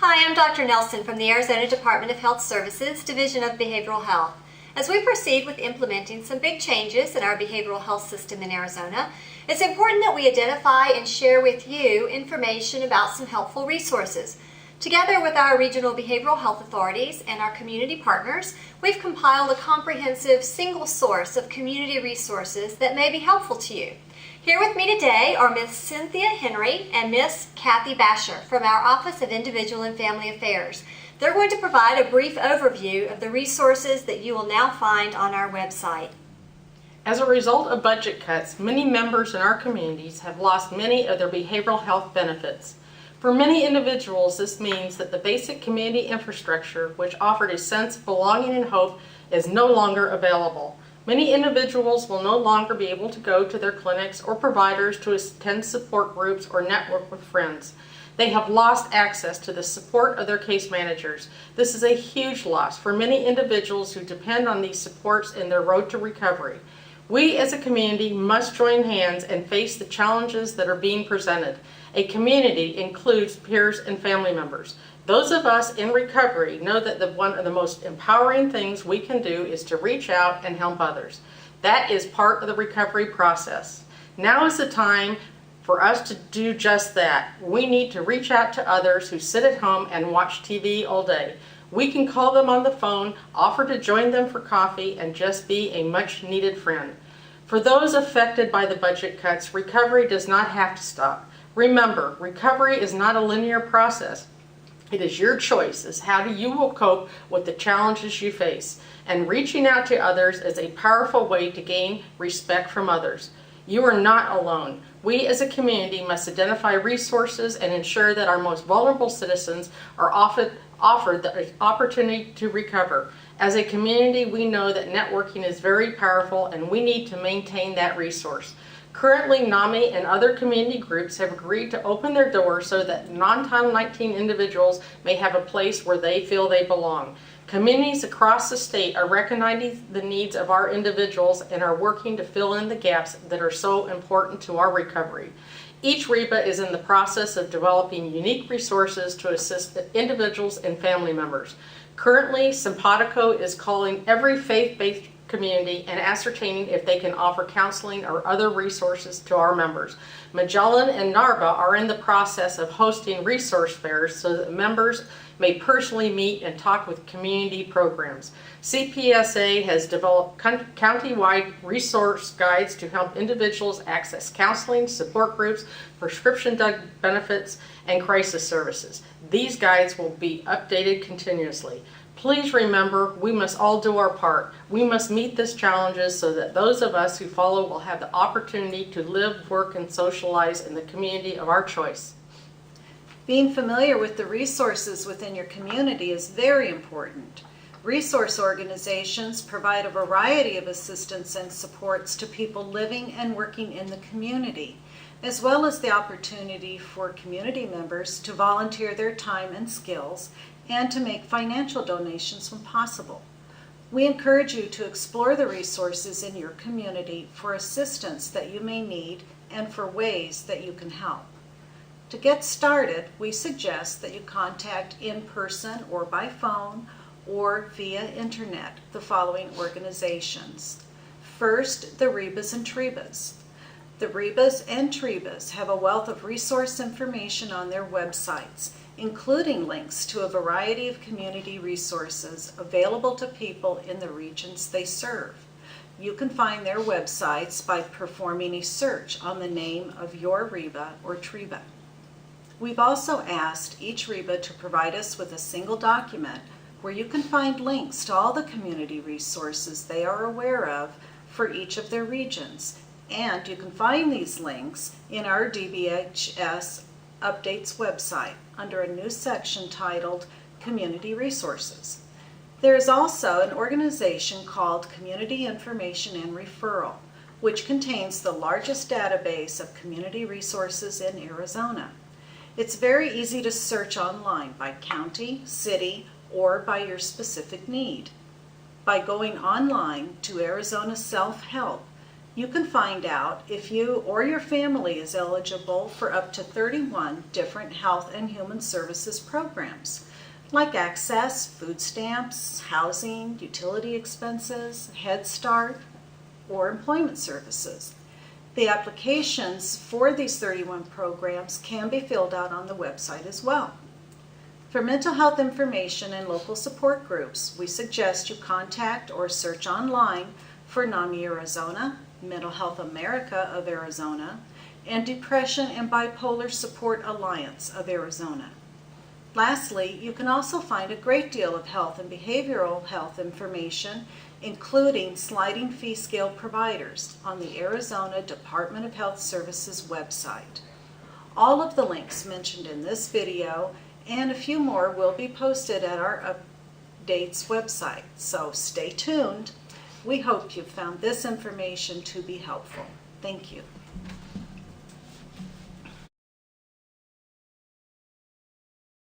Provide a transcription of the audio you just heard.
Hi, I'm Dr. Nelson from the Arizona Department of Health Services, Division of Behavioral Health. As we proceed with implementing some big changes in our behavioral health system in Arizona, it's important that we identify and share with you information about some helpful resources. Together with our regional behavioral health authorities and our community partners, we've compiled a comprehensive single source of community resources that may be helpful to you. Here with me today are Ms. Cynthia Henry and Ms. Kathy Bashor from our Office of Individual and Family Affairs. They're going to provide a brief overview of the resources that you will now find on our website. As a result of budget cuts, many members in our communities have lost many of their behavioral health benefits. For many individuals, this means that the basic community infrastructure, which offered a sense of belonging and hope, is no longer available. Many individuals will no longer be able to go to their clinics or providers to attend support groups or network with friends. They have lost access to the support of their case managers. This is a huge loss for many individuals who depend on these supports in their road to recovery. We as a community must join hands and face the challenges that are being presented. A community includes peers and family members. Those of us in recovery know that one of the most empowering things we can do is to reach out and help others. That is part of the recovery process. Now is the time for us to do just that. We need to reach out to others who sit at home and watch TV all day. We can call them on the phone, offer to join them for coffee, and just be a much needed friend. For those affected by the budget cuts, recovery does not have to stop. Remember, recovery is not a linear process. It is your choice as how you will cope with the challenges you face, and reaching out to others is a powerful way to gain respect from others. You are not alone. We as a community must identify resources and ensure that our most vulnerable citizens are offered the opportunity to recover. As a community, we know that networking is very powerful and we need to maintain that resource. Currently, NAMI and other community groups have agreed to open their doors so that non-Title 19 individuals may have a place where they feel they belong. Communities across the state are recognizing the needs of our individuals and are working to fill in the gaps that are so important to our recovery. Each REBA is in the process of developing unique resources to assist individuals and family members. Currently, Simpatico is calling every faith-based community and ascertaining if they can offer counseling or other resources to our members. Magellan and Narva are in the process of hosting resource fairs so that members may personally meet and talk with community programs. CPSA has developed county-wide resource guides to help individuals access counseling, support groups, prescription drug benefits, and crisis services. These guides will be updated continuously. Please remember, we must all do our part. We must meet these challenges so that those of us who follow will have the opportunity to live, work, and socialize in the community of our choice. Being familiar with the resources within your community is very important. Resource organizations provide a variety of assistance and supports to people living and working in the community, as well as the opportunity for community members to volunteer their time and skills and to make financial donations when possible. We encourage you to explore the resources in your community for assistance that you may need and for ways that you can help. To get started, we suggest that you contact in person or by phone or via internet the following organizations. First, the REBAs and TREBAs. The REBAs and TREBAs have a wealth of resource information on their websites, including links to a variety of community resources available to people in the regions they serve. You can find their websites by performing a search on the name of your REBA or TREBA. We've also asked each REBA to provide us with a single document where you can find links to all the community resources they are aware of for each of their regions. And you can find these links in our DBHS Updates website under a new section titled Community Resources. There is also an organization called Community Information and Referral, which contains the largest database of community resources in Arizona. It's very easy to search online by county, city, or by your specific need. By going online to Arizona Self-Help, You can find out if you or your family is eligible for up to 31 different health and human services programs, like Access, food stamps, housing, utility expenses, Head Start, or employment services. The applications for these 31 programs can be filled out on the website as well. For mental health information and local support groups, we suggest you contact or search online for NAMI Arizona, Mental Health America of Arizona, and Depression and Bipolar Support Alliance of Arizona. Lastly, you can also find a great deal of health and behavioral health information, including sliding fee scale providers, on the Arizona Department of Health Services website. All of the links mentioned in this video and a few more will be posted at our updates website, so stay tuned. We hope you've found this information to be helpful. Thank you.